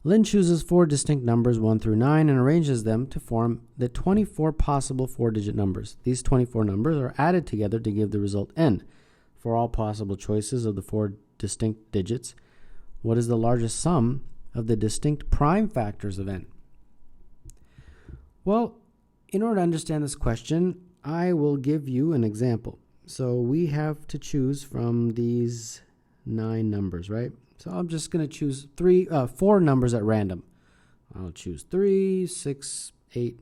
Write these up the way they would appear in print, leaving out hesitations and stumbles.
Lynn chooses 4 distinct numbers 1 through 9 and arranges them to form the 24 possible 4-digit numbers. These 24 numbers are added together to give the result n. For all possible choices of the 4 distinct digits, what is the largest sum of the distinct prime factors of n? Well, in order to understand this question, I will give you an example. So we have to choose from these 9 numbers, right? So I'm just going to choose 4 numbers at random. I'll choose 3, 6, 8,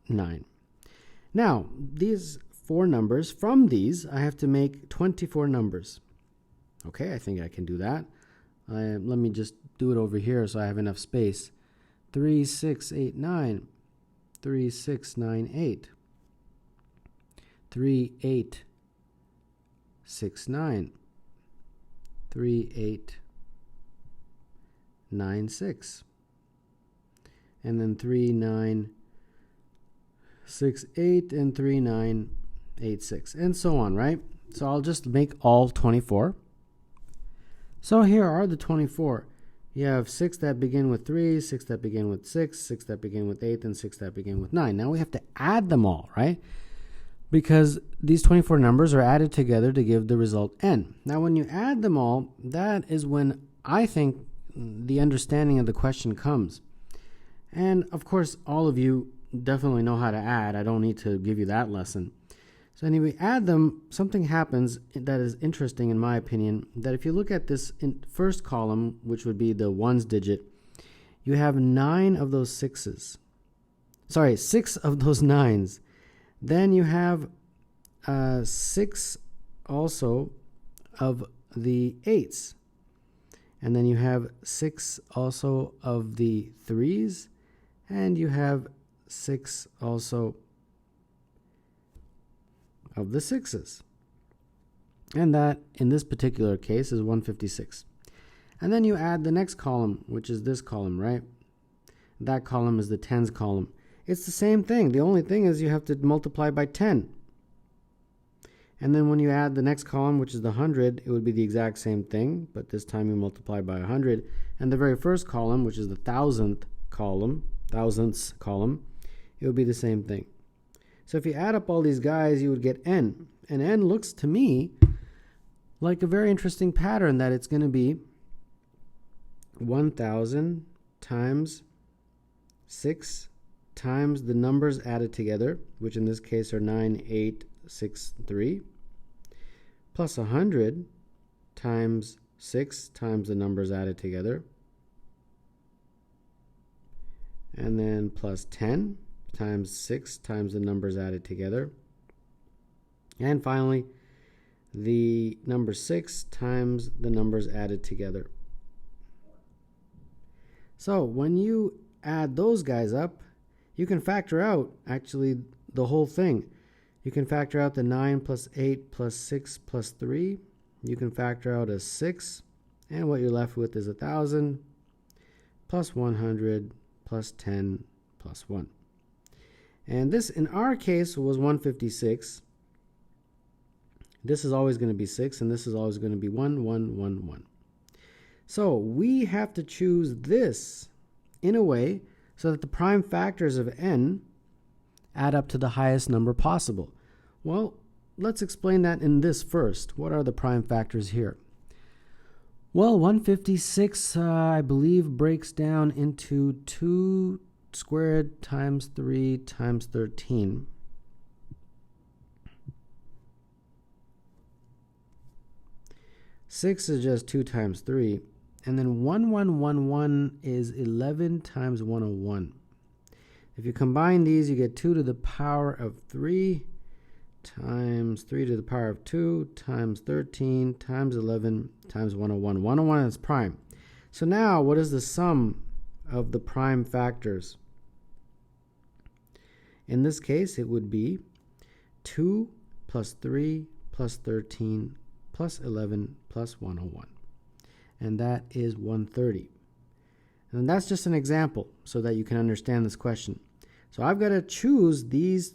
9. Now, these 4 numbers, from these, I have to make 24 numbers. Okay, I think I can do that. Let me just do it over here so I have enough space. 3, 6, 8, 9. 3, 6, 9, 8. 3, 8, 6, 9. 3, 8, 9, 6. And then 3, 9, 6, 8, and 3, 9, 8, 6, and so on, right? So I'll just make all 24. So here are the 24. You have 6 that begin with 3, 6 that begin with 6, 6 that begin with 8, and 6 that begin with 9. Now we have to add them all, right? Because these 24 numbers are added together to give the result n. Now when you add them all, that is when I think the understanding of the question comes. And of course, all of you definitely know how to add. I don't need to give you that lesson. So anyway, add them, something happens that is interesting in my opinion, that if you look at this first column, which would be the ones digit, you have 9 of those 6s. Sorry, 6 of those 9s. Then you have 6 also of the 8s. And then you have 6 also of the 3s. And you have 6 also of the 6s. And that, in this particular case, is 156. And then you add the next column, which is this column, right? That column is the tens column. It's the same thing. The only thing is you have to multiply by 10. And then when you add the next column, which is the 100, it would be the exact same thing, but this time you multiply by 100. And the very first column, which is the thousandths column, it would be the same thing. So if you add up all these guys, you would get n. And n looks to me like a very interesting pattern, that it's going to be 1,000 times 6 times the numbers added together, which in this case are 9, 8, 6, 3, plus 100 times 6 times the numbers added together, and then plus 10 times 6 times the numbers added together, and finally the number 6 times the numbers added together. So when you add those guys up, you can factor out actually the whole thing. You can factor out the 9 plus 8 plus 6 plus 3. You can factor out a 6, and what you're left with is 1,000 plus 100 plus 10 plus 1. And this, in our case, was 156. This is always going to be 6, and this is always going to be 1, 1, 1, 1. So we have to choose this in a way so that the prime factors of n add up to the highest number possible. Well, let's explain that in this first. What are the prime factors here? Well, 156, I believe, breaks down into 2 squared times 3 times 13. Six is just 2 times 3. And then 1111 is 11 times 101. If you combine these, you get 2 to the power of 3 times 3 to the power of 2 times 13 times 11 times 101. 101 is prime. So now, what is the sum of the prime factors? In this case, it would be 2 plus 3 plus 13 plus 11 plus 101. And that is 130. And that's just an example so that you can understand this question. So I've got to choose these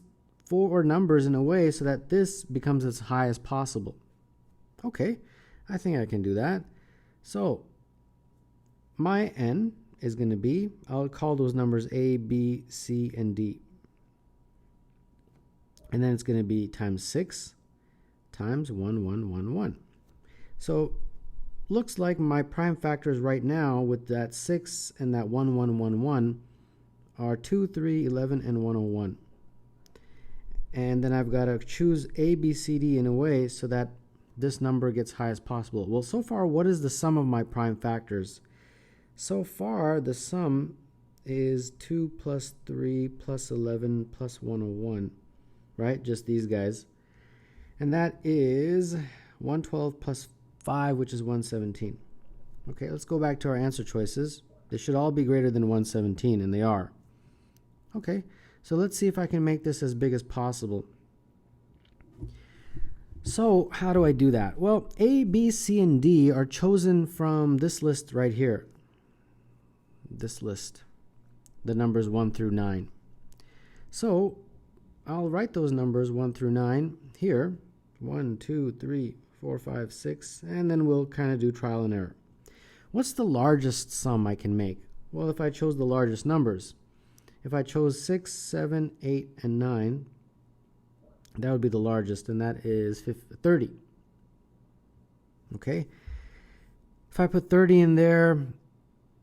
4 numbers in a way so that this becomes as high as possible. Okay, I think I can do that. So my n is going to be, I'll call those numbers A, B, C, and D. And then it's going to be times 6 times 1, 1, 1, 1. So looks like my prime factors right now with that 6 and that 1, 1, 1, 1 are 2, 3, 11, and 101. And then I've got to choose A, B, C, D in a way so that this number gets high as possible. Well, so far, what is the sum of my prime factors? So far, the sum is 2 plus 3 plus 11 plus 101, right? Just these guys. And that is 112 plus 5, which is 117. Okay, let's go back to our answer choices. They should all be greater than 117, and they are. Okay, so let's see if I can make this as big as possible. So how do I do that? Well, A, B, C, and D are chosen from this list right here. This list, the numbers 1 through 9. So I'll write those numbers 1 through 9 here. 1, 2, 3, 4, 5, 6, and then we'll kind of do trial and error. What's the largest sum I can make? Well, if I chose the largest numbers, if I chose 6, 7, 8, and 9, that would be the largest, and that is 30. Okay? If I put 30 in there,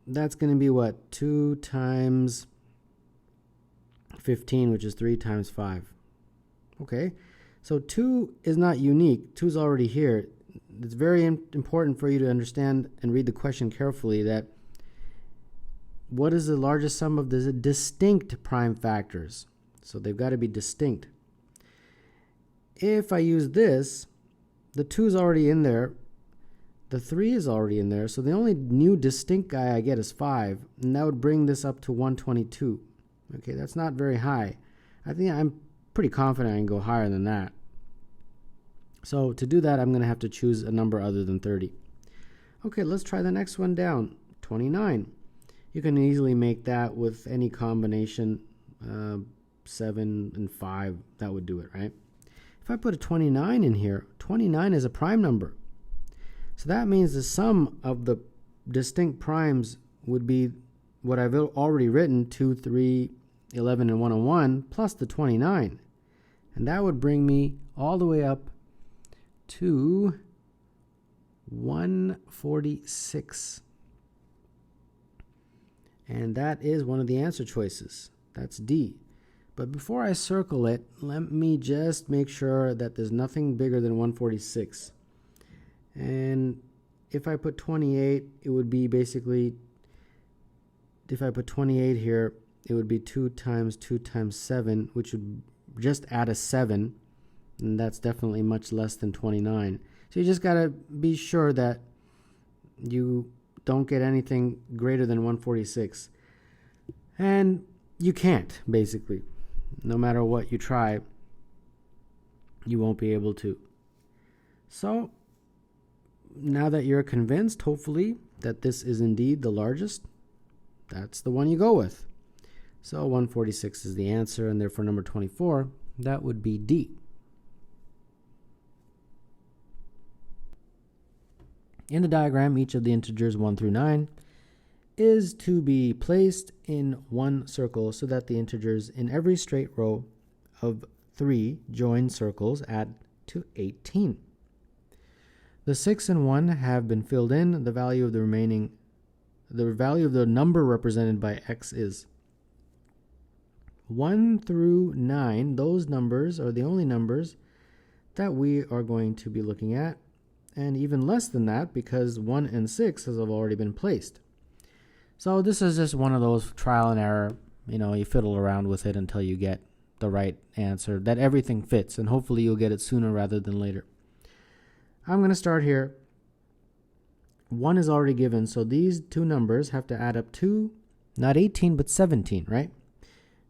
that's going to be what? 2 times 15, which is 3 times 5. Okay? So 2 is not unique. 2 is already here. It's very important for you to understand and read the question carefully that what is the largest sum of the distinct prime factors? So they've got to be distinct. If I use this, the 2 is already in there. The 3 is already in there. So the only new distinct guy I get is 5. And that would bring this up to 122. Okay, that's not very high. I think I'm pretty confident I can go higher than that. So to do that, I'm going to have to choose a number other than 30. Okay, let's try the next one down. 29. You can easily make that with any combination. 7 and 5, that would do it, right? If I put a 29 in here, 29 is a prime number. So that means the sum of the distinct primes would be what I've already written, 2, 3, 11, and 101, plus the 29. And that would bring me all the way up to 146. And that is one of the answer choices. That's D. But before I circle it, let me just make sure that there's nothing bigger than 146. And if I put 28, it would be basically, if I put 28 here, it would be 2 times 2 times 7, which would just add a 7. And that's definitely much less than 29. So you just got to be sure that you don't get anything greater than 146. And you can't, basically. No matter what you try, you won't be able to. So now that you're convinced, hopefully, that this is indeed the largest, that's the one you go with. So 146 is the answer, and therefore number 24, that would be D. In the diagram, each of the integers 1 through 9 is to be placed in one circle so that the integers in every straight row of 3 joined circles add to 18. The 6 and 1 have been filled in. The value of the number represented by x is 1 through 9. Those numbers are the only numbers that we are going to be looking at, and even less than that because 1 and 6 has already been placed. So this is just one of those trial and error, you fiddle around with it until you get the right answer, that everything fits, and hopefully you'll get it sooner rather than later. I'm going to start here. 1 is already given, so these two numbers have to add up to, not 18, but 17, right?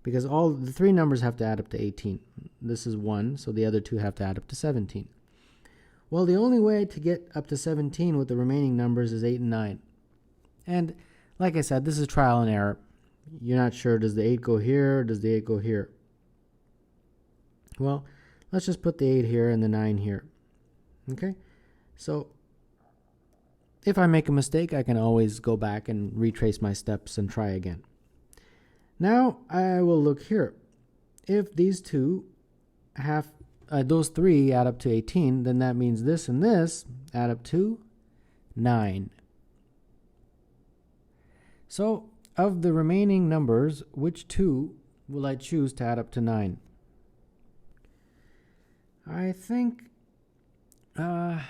Because all the 3 numbers have to add up to 18. This is 1, so the other 2 have to add up to 17. Well, the only way to get up to 17 with the remaining numbers is 8 and 9. And like I said, this is trial and error. You're not sure, does the 8 go here, or does the 8 go here? Well, let's just put the 8 here and the 9 here. Okay? So if I make a mistake, I can always go back and retrace my steps and try again. Now I will look here. If these two have, those three add up to 18, then that means this and this add up to 9. So of the remaining numbers, which two will I choose to add up to 9? I think 5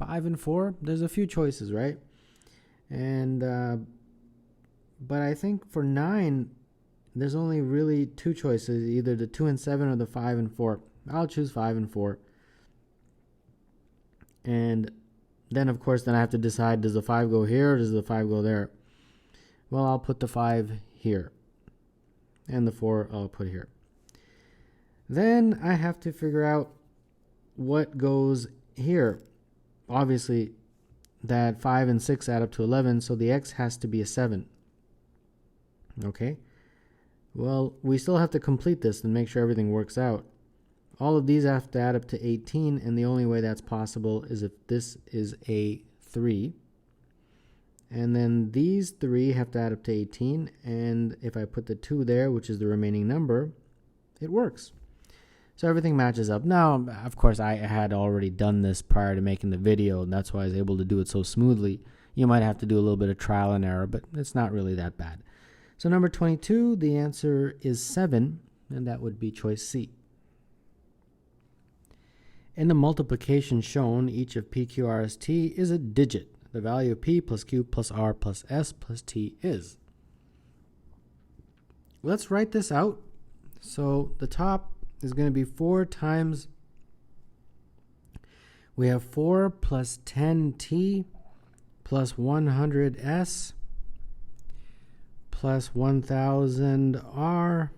and 4. There's a few choices, right? And but I think for 9, there's only really two choices, either the 2 and 7 or the 5 and 4. I'll choose 5 and 4. And then, of course, then I have to decide, does the 5 go here or does the 5 go there? Well, I'll put the 5 here. And the 4 I'll put here. Then I have to figure out what goes here. Obviously, that 5 and 6 add up to 11, so the x has to be a 7. Okay? Well, we still have to complete this and make sure everything works out. All of these have to add up to 18, and the only way that's possible is if this is a 3. And then these 3 have to add up to 18, and if I put the 2 there, which is the remaining number, it works. So everything matches up. Now, of course, I had already done this prior to making the video, and that's why I was able to do it so smoothly. You might have to do a little bit of trial and error, but it's not really that bad. So number 22, the answer is 7, and that would be choice C. In the multiplication shown, each of P, Q, R, S, T is a digit. The value of P plus Q plus R plus S plus T is. Let's write this out. So the top is going to be 4 times, we have 4 plus 10T plus 100S plus 1000R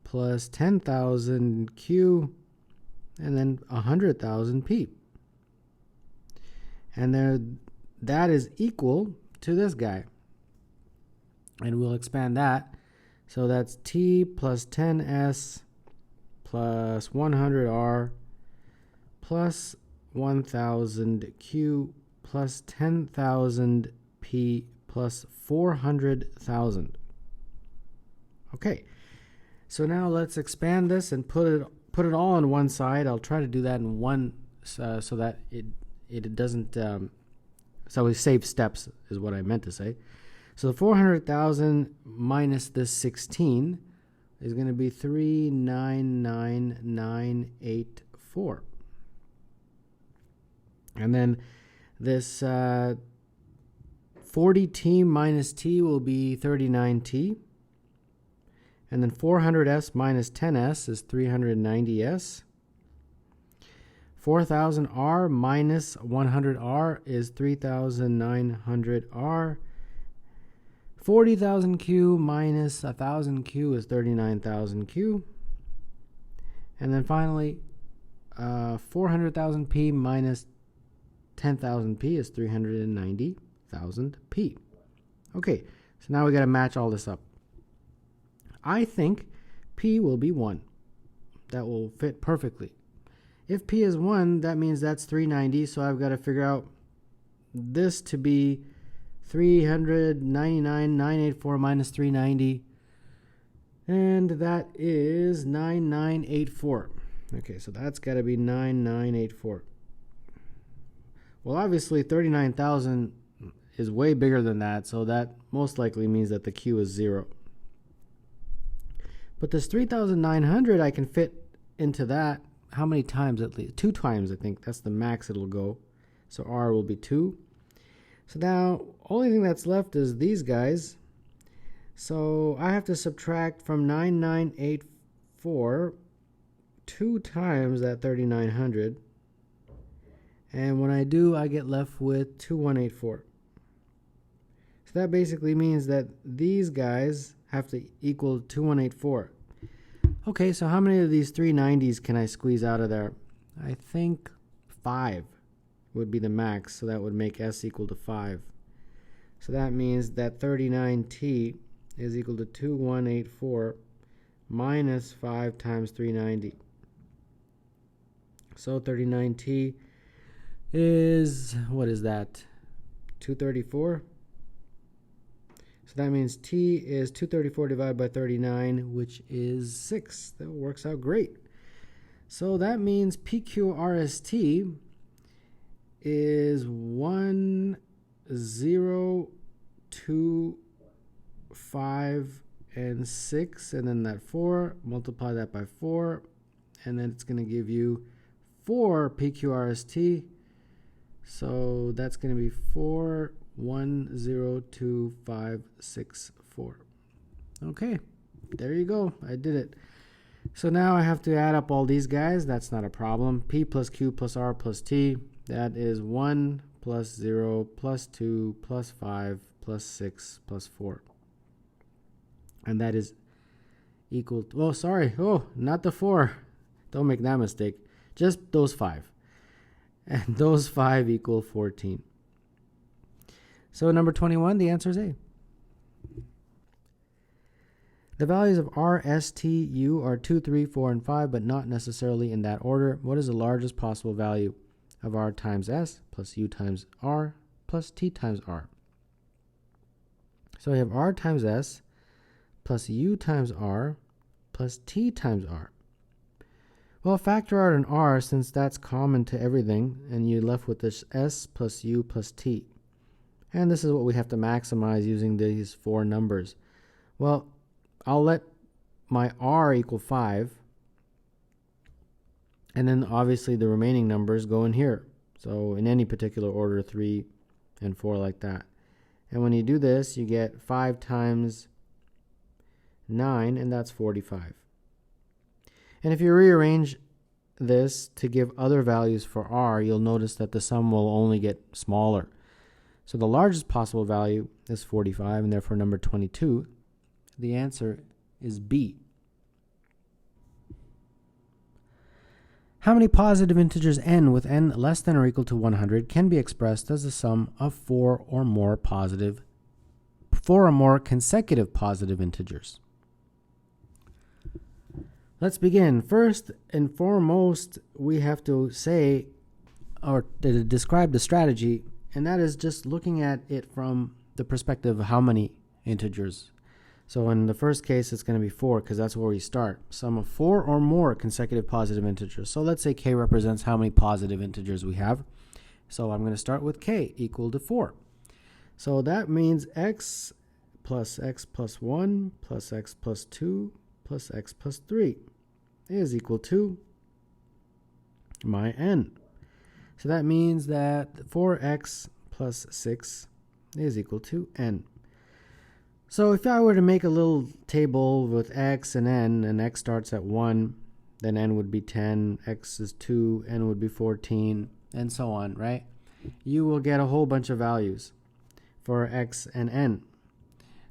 plus 10,000Q and then 100,000P. And there, that is equal to this guy. And we'll expand that. So that's T plus 10S plus 100R plus 1000Q plus 10,000P plus 400,000. Okay, so now let's expand this and put it all on one side. I'll try to do that in one so that it doesn't, so we save steps is what I meant to say. So the 400,000 minus this 16 is going to be 399,984. And then this 40T minus T will be 39T. And then 400S minus 10S is 390S. 4,000R minus 100R is 3,900R. 40,000Q minus 1,000Q is 39,000Q. And then finally, 400,000P minus 10,000P is 390,000P. Okay, so now we got to match all this up. I think P will be 1. That will fit perfectly. If P is 1, that means that's 390, so I've got to figure out this to be 399,984 minus 390, and that is 9984. Okay, so that's got to be 9984. Well, obviously 39,000 is way bigger than that, so that most likely means that the Q is 0. But this 3,900 I can fit into that. How many times at least? 2 times, I think. That's the max it'll go. So R will be 2. So now, only thing that's left is these guys. So I have to subtract from 9984 2 times that 3,900. And when I do, I get left with 2184. So that basically means that these guys have to equal 2184. Okay, so how many of these 390s can I squeeze out of there? I think 5 would be the max, so that would make S equal to 5. So that means that 39T is equal to 2184 minus 5 times 390. So 39T is, what is that? 234. So that means t is 234 divided by 39, which is 6. That works out great. So that means PQRST is 1, 0, 2, 5, and 6, and then that 4, multiply that by 4, and then it's going to give you 4 PQRST. So that's going to be 4, 1, 0, 2, 5, 6, 4. Okay, there you go. I did it. So now I have to add up all these guys. That's not a problem. P plus Q plus R plus T. That is 1 plus 0 plus 2 plus 5 plus 6 plus 4. And that is equal to, oh, sorry. Oh, not the 4. Don't make that mistake. Just those 5. And those 5 equal 14. So number 21, the answer is A. The values of R, S, T, U are 2, 3, 4, and 5, but not necessarily in that order. What is the largest possible value of R times S plus U times R plus T times R? So we have R times S plus U times R plus T times R. Well, factor out an R since that's common to everything, and you're left with this S plus U plus T. And this is what we have to maximize using these 4 numbers. Well, I'll let my R equal 5, and then obviously the remaining numbers go in here. So in any particular order, 3 and 4 like that. And when you do this, you get 5 times 9, and that's 45. And if you rearrange this to give other values for R, you'll notice that the sum will only get smaller. So the largest possible value is 45, and therefore number 22. The answer is B. How many positive integers n with n less than or equal to 100 can be expressed as the sum of 4 or more consecutive positive integers? Let's begin. First and foremost, we have to say or to describe the strategy, and that is just looking at it from the perspective of how many integers. So in the first case, it's going to be 4 because that's where we start. Sum of 4 or more consecutive positive integers. So let's say k represents how many positive integers we have. So I'm going to start with k equal to 4. So that means x plus 1 plus x plus 2 plus x plus 3 is equal to my n. So that means that 4x plus 6 is equal to n. So if I were to make a little table with x and n, and x starts at 1, then n would be 10, x is 2, n would be 14, and so on, right? You will get a whole bunch of values for x and n.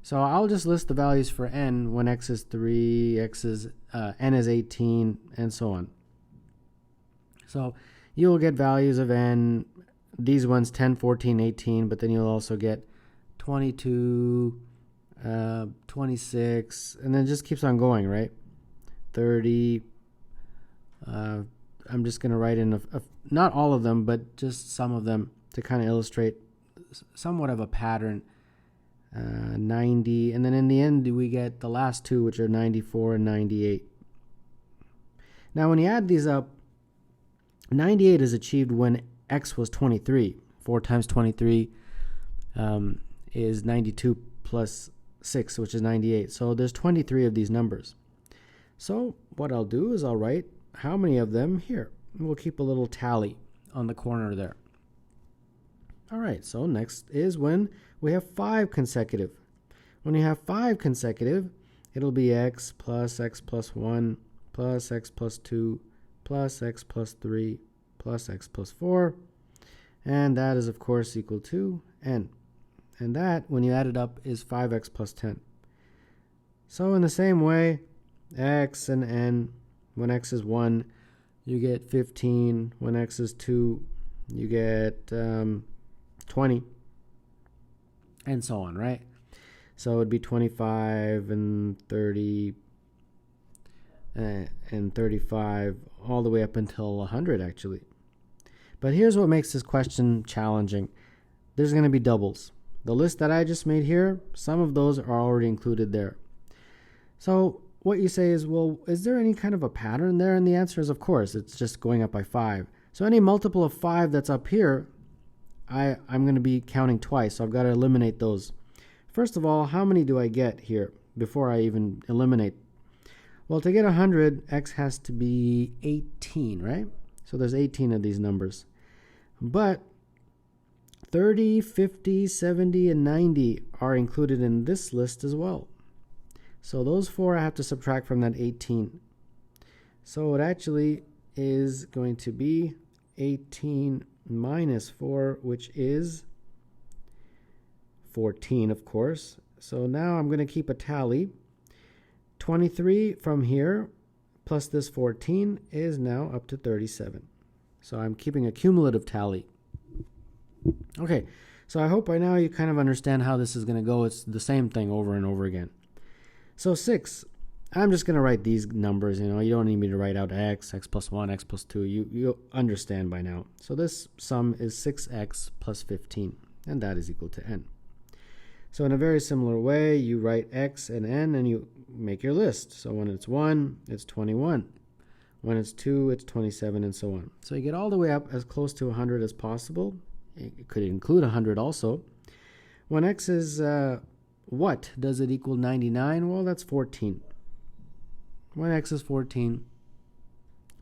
So I'll just list the values for n when x is 3, n is 18, and so on. So you will get values of n, these ones 10, 14, 18, but then you'll also get 22, 26, and then it just keeps on going, right? 30. I'm just going to write in not all of them, but just some of them to kind of illustrate somewhat of a pattern. 90, and then in the end we get the last two, which are 94 and 98. Now when you add these up, 98 is achieved when x was 23. 4 times 23 is 92 plus 6, which is 98. So there's 23 of these numbers. So what I'll do is I'll write how many of them here. We'll keep a little tally on the corner there. All right, so next is when we have 5 consecutive. When you have 5 consecutive, it'll be x plus 1 plus x plus 2 plus x plus 3 plus x plus 4. And that is, of course, equal to n. And that, when you add it up, is 5x plus 10. So in the same way, x and n, when x is 1, you get 15. When x is 2, you get 20. And so on, right? So it would be 25 and 30 and 35, all the way up until 100, actually. But here's what makes this question challenging. There's going to be doubles. The list that I just made here, some of those are already included there. So what you say is, well, is there any kind of a pattern there? And the answer is, of course, it's just going up by 5. So any multiple of 5 that's up here, I'm going to be counting twice, so I've got to eliminate those. First of all, how many do I get here before I even eliminate? Well, to get 100, x has to be 18, right? So there's 18 of these numbers. But 30, 50, 70, and 90 are included in this list as well. So those 4 I have to subtract from that 18. So it actually is going to be 18 minus 4, which is 14, of course. So now I'm going to keep a tally. 23 from here plus this 14 is now up to 37. So I'm keeping a cumulative tally. Okay, so I hope by now you kind of understand how this is going to go. It's the same thing over and over again. So 6, I'm just going to write these numbers. You don't need me to write out x plus 1, x plus 2. You understand by now. So this sum is 6x plus 15, and that is equal to n. So in a very similar way, you write x and n, and you make your list. So when it's 1, it's 21. When it's 2, it's 27, and so on. So you get all the way up as close to 100 as possible. It could include 100 also. When x is, what? Does it equal 99? Well, that's 14. When x is 14,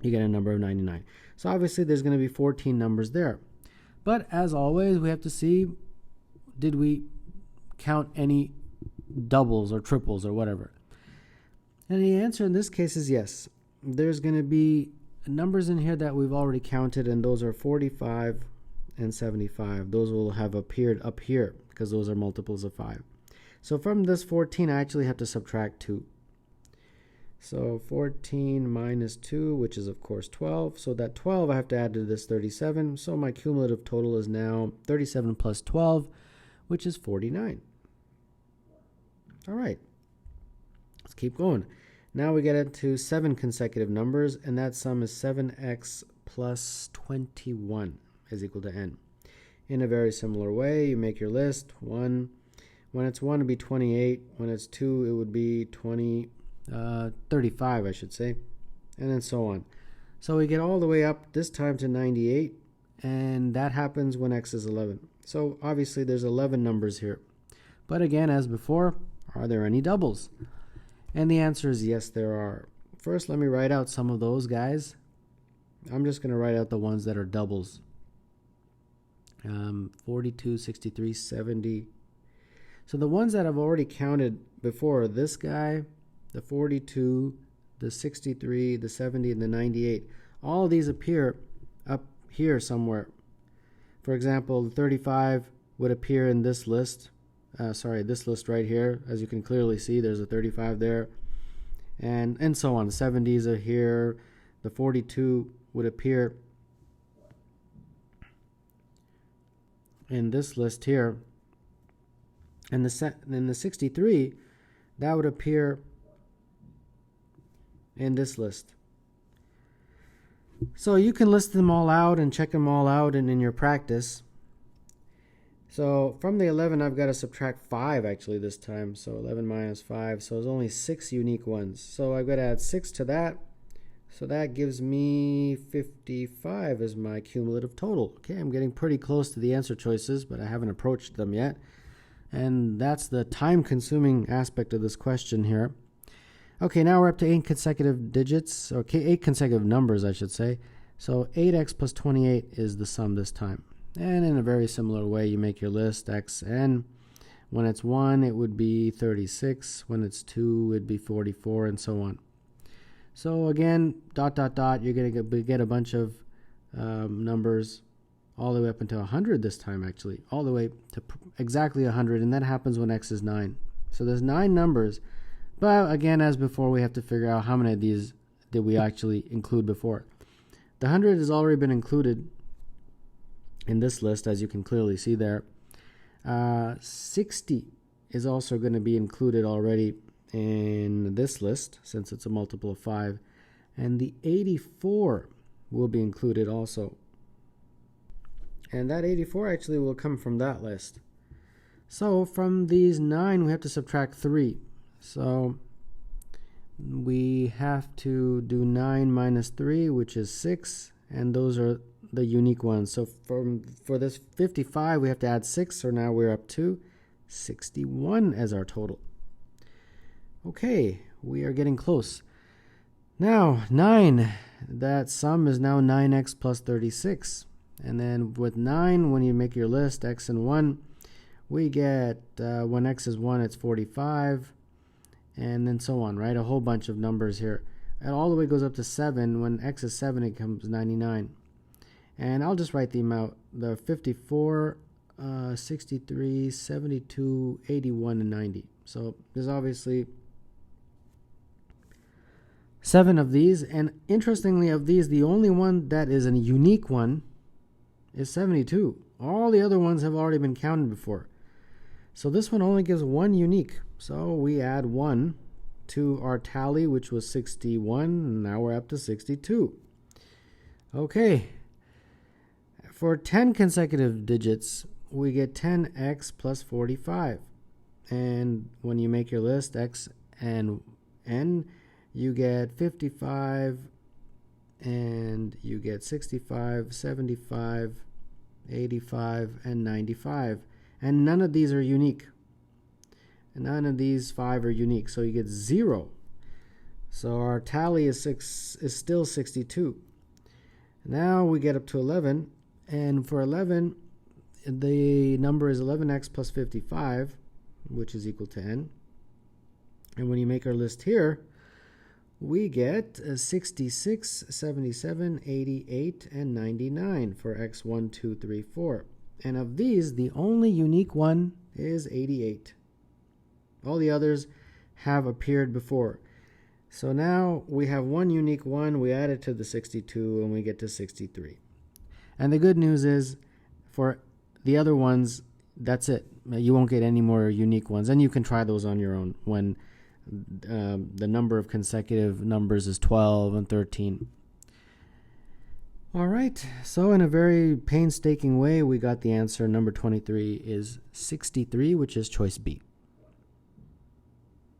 you get a number of 99. So obviously there's going to be 14 numbers there. But as always, we have to see, did we count any doubles or triples or whatever? And the answer in this case is yes. There's going to be numbers in here that we've already counted, and those are 45 and 75. Those will have appeared up here because those are multiples of 5. So from this 14, I actually have to subtract 2. So 14 minus 2, which is of course 12. So that 12 I have to add to this 37. So my cumulative total is now 37 plus 12, which is 49. All right, let's keep going. Now we get into 7 consecutive numbers, and that sum is 7x plus 21 is equal to n. In a very similar way, you make your list. 1, when it's 1, it would be 28. When it's 2, it would be 35, I should say, and then so on. So we get all the way up this time to 98, and that happens when x is 11. So obviously there's 11 numbers here. But again, as before, are there any doubles? And the answer is yes, there are. First, let me write out some of those guys. I'm just going to write out the ones that are doubles. 42, 63, 70. So the ones that I've already counted before, this guy, the 42, the 63, the 70, and the 98, all of these appear up here somewhere. For example, the 35 would appear in this list. This list right here. As you can clearly see, there's a 35 there. And so on. The 70s are here. The 42 would appear in this list here. And the 63, that would appear in this list. So you can list them all out and check them all out and in your practice. So from the 11, I've got to subtract 5 actually this time. So 11 minus 5, so there's only 6 unique ones. So I've got to add 6 to that. So that gives me 55 as my cumulative total. Okay, I'm getting pretty close to the answer choices, but I haven't approached them yet. And that's the time-consuming aspect of this question here. Okay, now we're up to 8 consecutive digits, or 8 consecutive numbers, I should say. So 8x plus 28 is the sum this time. And in a very similar way, you make your list, x, n. When it's 1, it would be 36. When it's 2, it would be 44, and so on. So again, ... you're going to get a bunch of numbers all the way up until 100 this time, actually. All the way to exactly 100, and that happens when x is 9. So there's 9 numbers. But again, as before, we have to figure out how many of these did we actually include before. The 100 has already been included in this list, as you can clearly see there. 60 is also going to be included already in this list, since it's a multiple of 5. And the 84 will be included also. And that 84 actually will come from that list. So from these 9, we have to subtract 3. So we have to do 9 minus 3, which is 6. And those are the unique ones. So for this 55, we have to add 6. So now we're up to 61 as our total. Okay, we are getting close. Now, 9. That sum is now 9x plus 36. And then with 9, when you make your list, x and 1, we get, when x is 1, it's 45. And then so on, right? A whole bunch of numbers here. And all the way goes up to 7. When x is 7, it becomes 99. And I'll just write them out. The 54, 63, 72, 81, and 90. So there's obviously 7 of these. And interestingly, of these, the only one that is a unique one is 72. All the other ones have already been counted before. So this one only gives one unique. So we add 1 to our tally, which was 61. And now we're up to 62. Okay. For 10 consecutive digits, we get 10x plus 45. And when you make your list, x and n, you get 55, and you get 65, 75, 85, and 95. And none of these are unique. None of these 5 are unique, so you get 0. So our tally is still 62. Now we get up to 11, and for 11, the number is 11x plus 55, which is equal to n. And when you make our list here, we get 66, 77, 88, and 99 for x 1, 2, 3, 4. And of these, the only unique one is 88. All the others have appeared before. So now we have one unique one. We add it to the 62, and we get to 63. And the good news is, for the other ones, that's it. You won't get any more unique ones. And you can try those on your own when the number of consecutive numbers is 12 and 13. All right, so in a very painstaking way, we got the answer. Number 23 is 63, which is choice B.